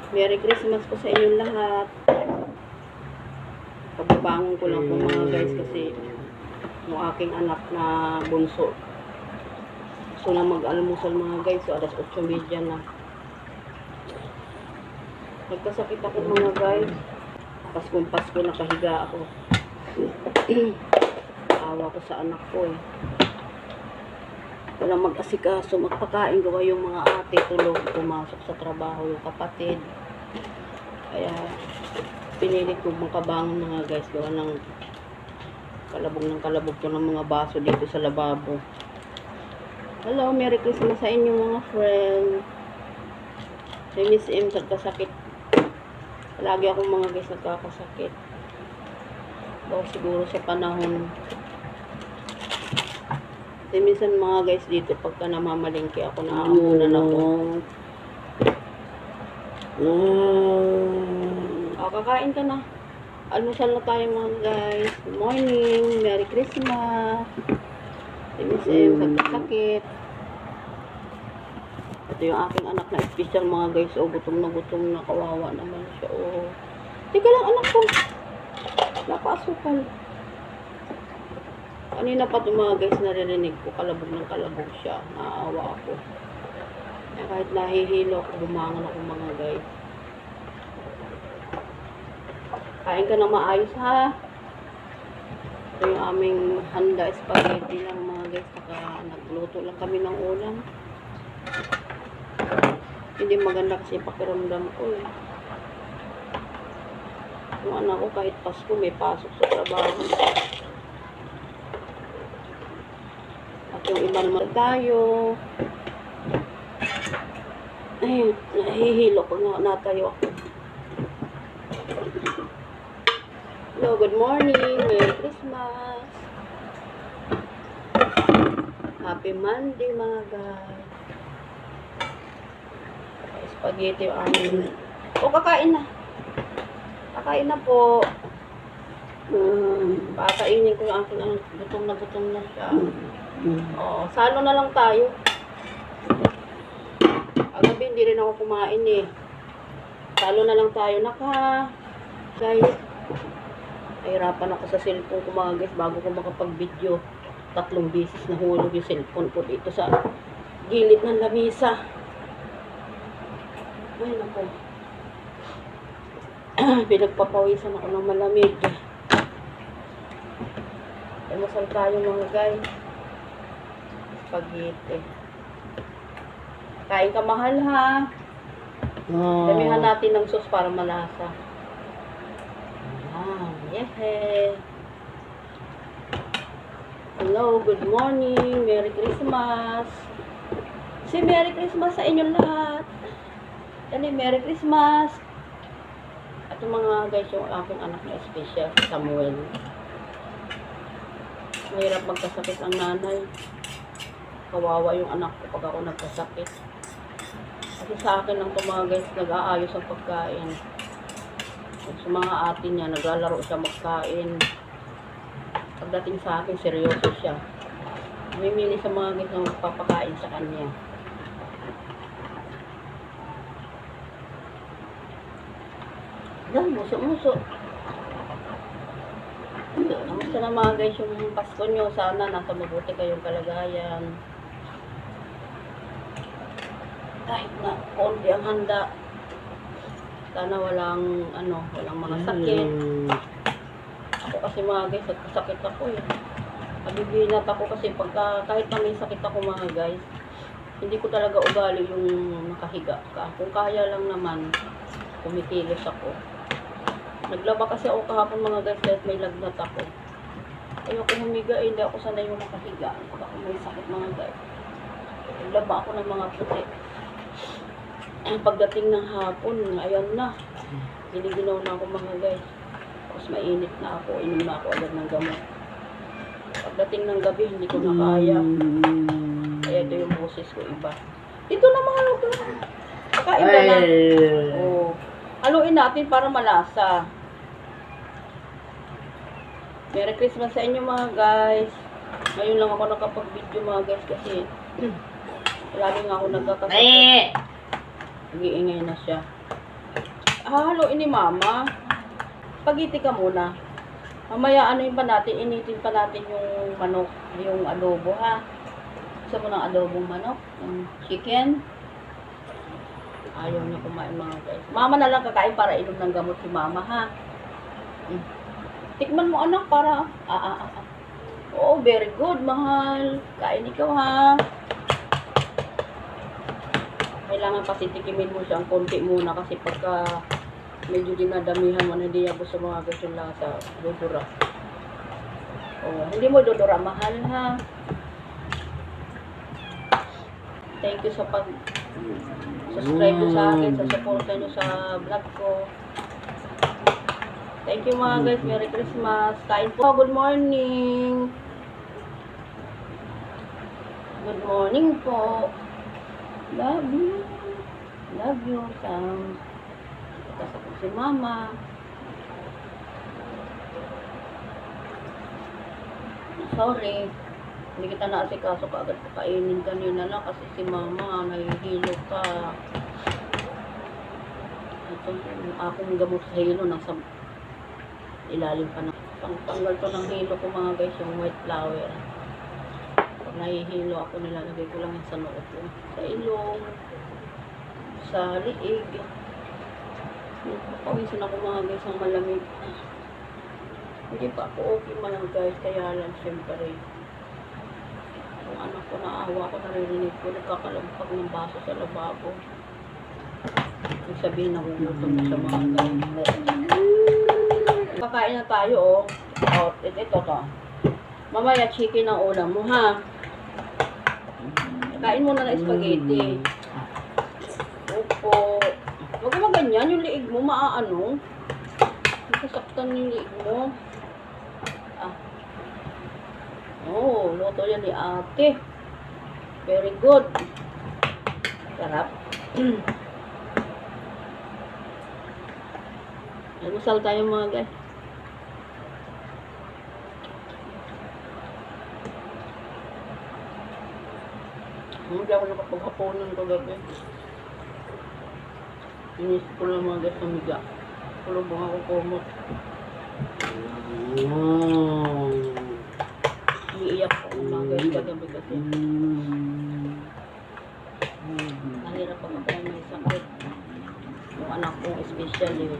Merry Christmas po sa inyong lahat. Pagbabangon ko lang po mga guys kasi yung aking anak na bunso. So na mag-almusal mga guys. So alas 8:30 na. Nagkasakit ako mga guys. Pasko nakahiga ako. Awa ko sa anak ko eh. Walang mag-asikaso, magpakain gawa yung mga ate, tulog, pumasok sa trabaho, yung kapatid. Kaya, pinilit ko makabangon mga guys, gawa ng kalabog to ng mga baso dito sa lababo. Hello, Merry Christmas sa inyo mga friend. Si Miss M, nagkasakit. Lagi akong mga guys nagkakasakit. Daw siguro sa panahon. Kasi minsan mga guys dito, pagka namamalingki ako, naamunan ako. Kakain ka na. Almusal na tayo mga guys. Good morning. Merry Christmas. Sakit. Ito yung aking anak na special mga guys. Oh, gutom na kawawa naman siya. Oh. Teka lang anak ko. Napasukal. Kanina pa ito mga guys, naririnig ko, kalabog siya. Naawa ako. Kaya kahit nahihilo ako, bumangon ako mga guys. Kain ka na maayos ha. Ito yung aming handa, spaghetti lang mga guys. Saka nagluto lang kami ng ulam. Hindi maganda kasi pakiramdam ko eh. Yung anak ko kahit Pasko may pasok sa trabaho. At yung iba naman tayo. Ay, nahihilo ko na natayo ako. Hello, good morning. Merry Christmas. Happy Monday mga guys. Spaghetti yung amin. O, kakain na. Kakain na po. Pakainin ko yung aking anak. Gutom na siya. Oo, salo na lang tayo. Agabi hindi rin ako kumain eh. Salo na lang tayo. Guys, nahirapan ako sa cellphone ko mga guys bago ko makapag-video. 3 beses nahulog yung cellphone ko dito sa gilid ng lamisa. Ay nako. Pinagpapawisan ako ng malamig. Almusal tayo mga guys. Spaghetti. Kain ka mahal ha. Damihan natin ng sauce para malasa. Yeah. Hello, good morning. Merry Christmas. Say Merry Christmas sa inyong lahat. Yan Merry Christmas. At yung mga guys, yung aking anak na special, Samuel. Mahirap magkasakit ang nanay. Kawawa yung anak ko pag ako nagkasakit. Kasi sa akin lang ito mga guys, nag-aayos ang pagkain. Sa mga atin niya, naglalaro siya magkain. Pagdating sa akin, seryoso siya. Mimili sa mga guys na magpapakain sa kanya. Yan, muso. Kamusta na mga guys yung Pasko nyo? Sana nasa mabuti kayong kalagayan. Kahit na konti ang handa. Sana walang mga sakit. Ako kasi mga guys, nagkasakit ako eh. Nabibinat ako kasi kahit na may sakit ako mga guys, hindi ko talaga ugali yung nakahiga ka. Kung kaya lang naman, kumikilos ako. Naglaba kasi ako kahapon mga guys kahit may lagnat ako. Ayoko humiga eh, hindi ako sanay yung nakahiga. Pag ako may sakit mga guys. Naglaba ako ng mga puti. Pagdating ng hapon, ayan na. Giniginaw na ako mga guys. Tapos mainit na ako, inom na ako agad ng gamot. Pagdating ng gabi, hindi ko na kaya. Kaya ito yung boses ko iba. Ito na mga luto. Pakain ka na. Oh. Haluin natin para malasa. Merry Christmas sa inyo mga guys. Ngayon lang ako nakapag-video mga guys kasi lagi nga ako nagkakasakit. Nag-iingay na siya. Haluin ni mama. Spaghetti ka muna. Mamaya ano pa natin, initin pa natin yung manok, yung adobo ha. Gusto mo ng adobong manok? Yung chicken? Ayaw niya kumain mga guys. Mama na lang kakain para inom ng gamot si mama ha. Tikman mo anak para. Oh, very good mahal. Kain ikaw ha. Kailangan kasi tikimin mo siya ang konti muna kasi pagka medyo dinadamihan mo na hindi niya gusto mga gusto lasa, dudura. Oh, hindi mo dudura, mahal ha. Thank you sa pag-subscribe nyo sa akin, sa support nyo sa vlog ko. Thank you mga guys, Merry Christmas. Kain po, good morning. Good morning po. Love you. Love you, Sam. Kasapot si mama. Sorry. Hindi kita naasikaso kaagad pakainin kanina lang kasi si mama nahihilo ka. Ito yung akong gamot sa hilo nasa ilalim pa ng pangtanggal to ng hilo ko mga guys, yung white flower. Pag nahihilo ako nilalagay ko lang sa noo ko. Sa ilong, sa liig. Pawisin ako mga guys ang malamig. Hindi pa ako okay man lang guys, kaya lang siyempre. Yung anak ko naawa ko, naririnig ko, nagkakalampag ng baso sa lababo. Yung sabihin na hugutom sa mga guys. Kakain na tayo oh. Oh, ito to. Mamaya chicken ang ulam mo ha. Kain muna ng spaghetti. Opo. Huwag mo ganyan, yung liig mo maaano. Nasasaktan yung liig mo. Oh, luto yan ni ate. Very good. Sarap. Almusal tayo mga guys. Hindi ako nakapaghaponan kagabi. Inisip ko lang mga guys na miga. Kulubong ako kumot. Iiyak ko mga guys kagabi kasi. Nahirap ako kaya may sakit. Yung anak kong especially.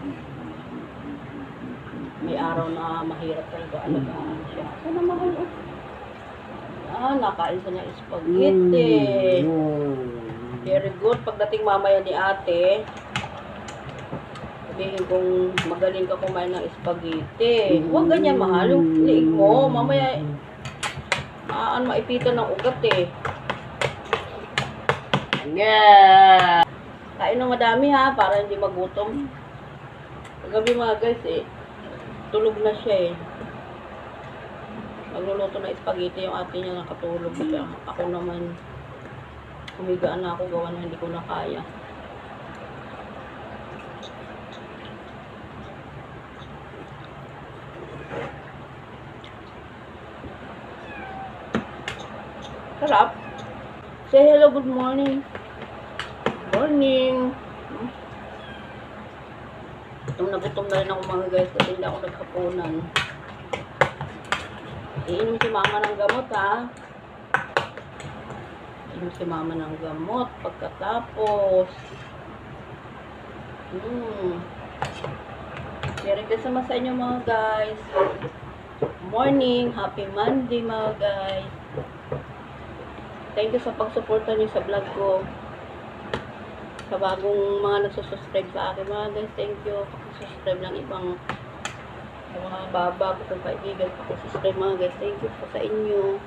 May araw na mahirap talaga alagaan siya. Sana mahal oh. Nakain sa niya spaghetti. Very good. Pagdating mamaya ni ate, sabihin kong magaling ka kumain ng spaghetti. Huwag ganyan mahal. Yung liig mo, mamaya maipitan ng ugat eh. Yeah. Kain ng madami ha, para hindi magutom. Kagabi mga guys eh, tulog na siya eh. Nagluluto na spaghetti yung ate niya, nakatulog siya. Ako naman, humigaan na ako, gawa na hindi ko na kaya. Sarap. Say hello, good morning. Morning. Nagutom na rin ako mga guys kasi hindi ako naghapunan. Iinom si mama ng gamot ha. Iinom si mama ng gamot pagkatapos. Merry Christmas sa inyo mga guys. Morning. Happy Monday mga guys. Thank you sa pagsuporta niyo sa vlog ko. Sa bagong mga nagsusubscribe sa akin mga guys, thank you. Pakisubscribe ng ibang sa mga babago kong kaibigan, pakisubscribe mga guys, thank you po sa inyo.